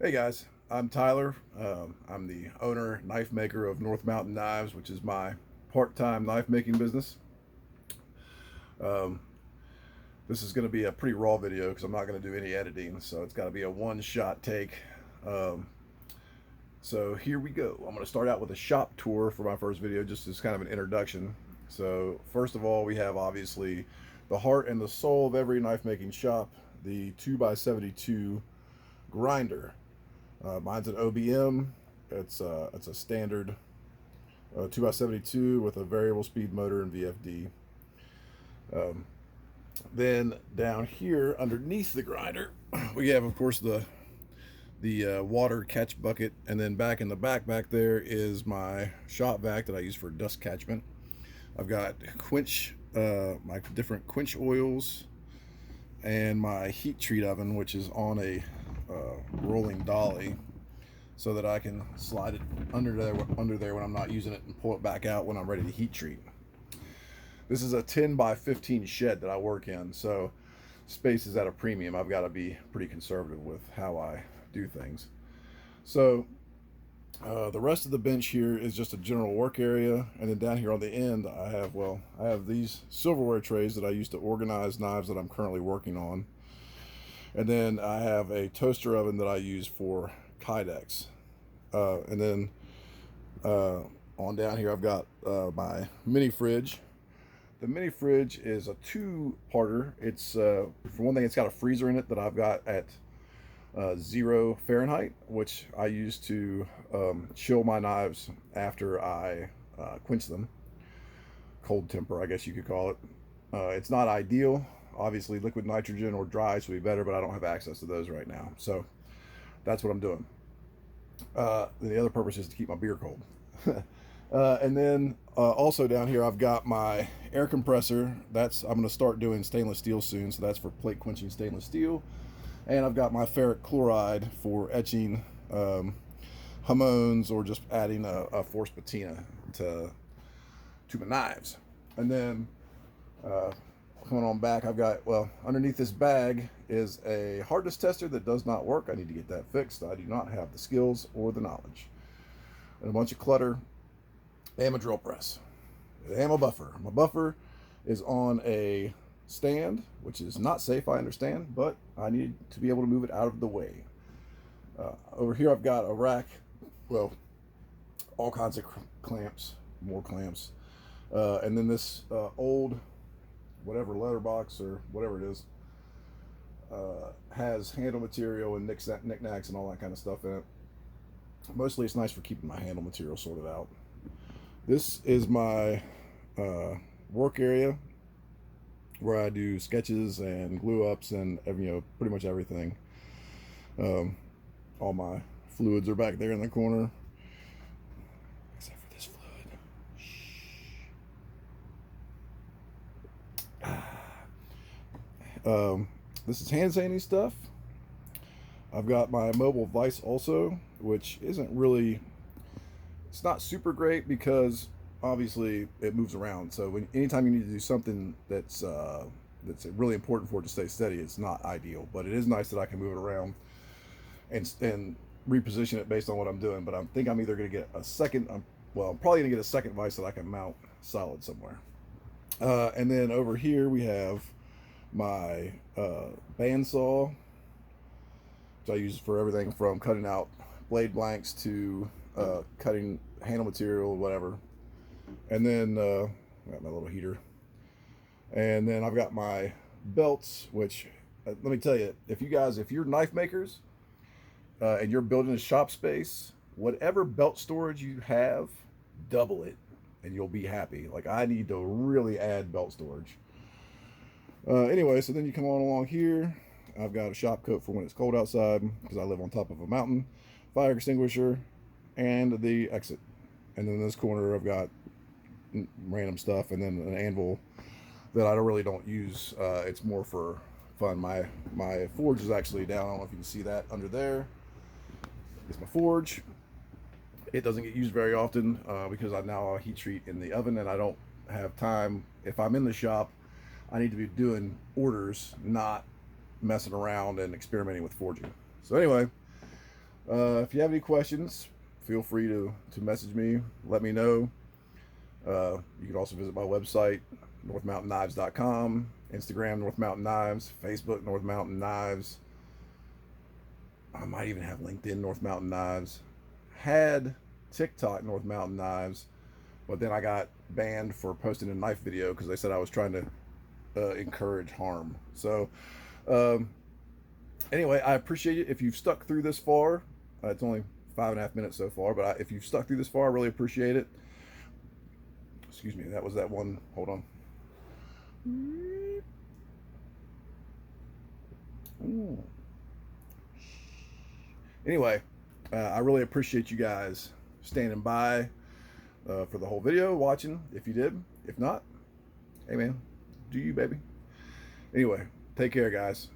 Hey guys, I'm Tyler. I'm the owner, knife maker of North Mountain Knives, which is my part-time knife making business. Um, this is going to be a pretty raw video because I'm not going to do any editing, so it's got to be a one-shot take. Um, so here we go. I'm going to start out with a shop tour for my first video, just as kind of an introduction. So first of all, we have obviously the heart and the soul of every knife making shop, the 2x72 grinder. Mine's an OBM. It's a standard 2x72 with a variable speed motor and VFD. Um, then down here underneath the grinder, we have of course the water catch bucket, and then back in the back there is my shop vac that I use for dust catchment. I've got my different quench oils, and my heat treat oven, which is on a rolling dolly, so that I can slide it under there when I'm not using it and pull it back out when I'm ready to heat treat. This is a 10 by 15 shed that I work in, so space is at a premium. I've got to be pretty conservative with how I do things. So the rest of the bench here is just a general work area, and then down here on the end I have these silverware trays that I use to organize knives that I'm currently working on. And then I have a toaster oven that I use for kydex. And then on down here, I've got my mini fridge. The mini fridge is a two-parter. It's for one thing, it's got a freezer in it that I've got at 0 Fahrenheit, which I use to chill my knives after I quench them. Cold temper, I guess you could call it. It's not ideal. Obviously, liquid nitrogen or dry would be better, but I don't have access to those right now. So that's what I'm doing. The other purpose is to keep my beer cold. And then also down here, I've got my air compressor. I'm going to start doing stainless steel soon, so that's for plate quenching stainless steel. And I've got my ferric chloride for etching hamones or just adding a force patina to my knives. And then coming on back, I've got, underneath this bag is a hardness tester that does not work. I need to get that fixed. I do not have the skills or the knowledge. And a bunch of clutter, and my drill press, and my buffer. My buffer is on a stand, which is not safe, I understand, but I need to be able to move it out of the way. Over here I've got a rack, all kinds of clamps, more clamps, and then this old whatever letterbox or whatever it is has handle material and knickknacks and all that kind of stuff in it. Mostly it's nice for keeping my handle material sorted out. This is my work area where I do sketches and glue ups and pretty much everything. All my fluids are back there in the corner, except for this fluid. This is hand sanding stuff. I've got my mobile vise also, which isn't really, it's not super great because obviously it moves around. So anytime you need to do something that's really important for it to stay steady, it's not ideal. But it is nice that I can move it around and reposition it based on what I'm doing. But I think I'm either going to get a second. I'm probably going to get a second vise that I can mount solid somewhere. And then over here we have my bandsaw, which I use for everything from cutting out blade blanks to cutting handle material, whatever. And then I got my little heater. And then I've got my belts, which let me tell you, if you're knife makers and you're building a shop space, whatever belt storage you have, double it and you'll be happy. Like, I need to really add belt storage. Anyway, so then you come on along here. I've got a shop coat for when it's cold outside because I live on top of a mountain, fire extinguisher, and the exit. And then in this corner I've got random stuff, and then an anvil that I really don't use. It's more for fun. My forge is actually down. I don't know if you can see that under there. It's my forge. It doesn't get used very often because I now heat treat in the oven, and I don't have time. If I'm in the shop, I need to be doing orders, not messing around and experimenting with forging. So anyway, If you have any questions, feel free to message me. Let me know. You can also visit my website, northmountainKnives.com, Instagram, North Mountain Knives, Facebook, North Mountain Knives. I might even have LinkedIn, North Mountain Knives. Had TikTok, North Mountain Knives, but then I got banned for posting a knife video because they said I was trying to encourage harm. So, anyway, I appreciate it. If you've stuck through this far, it's only 5.5 minutes so far, but if you've stuck through this far, I really appreciate it. Excuse me, that was that one. Hold on. Ooh. Anyway, I really appreciate you guys standing by for the whole video, watching, if you did. If not, hey man, do you, baby. Anyway, take care, guys.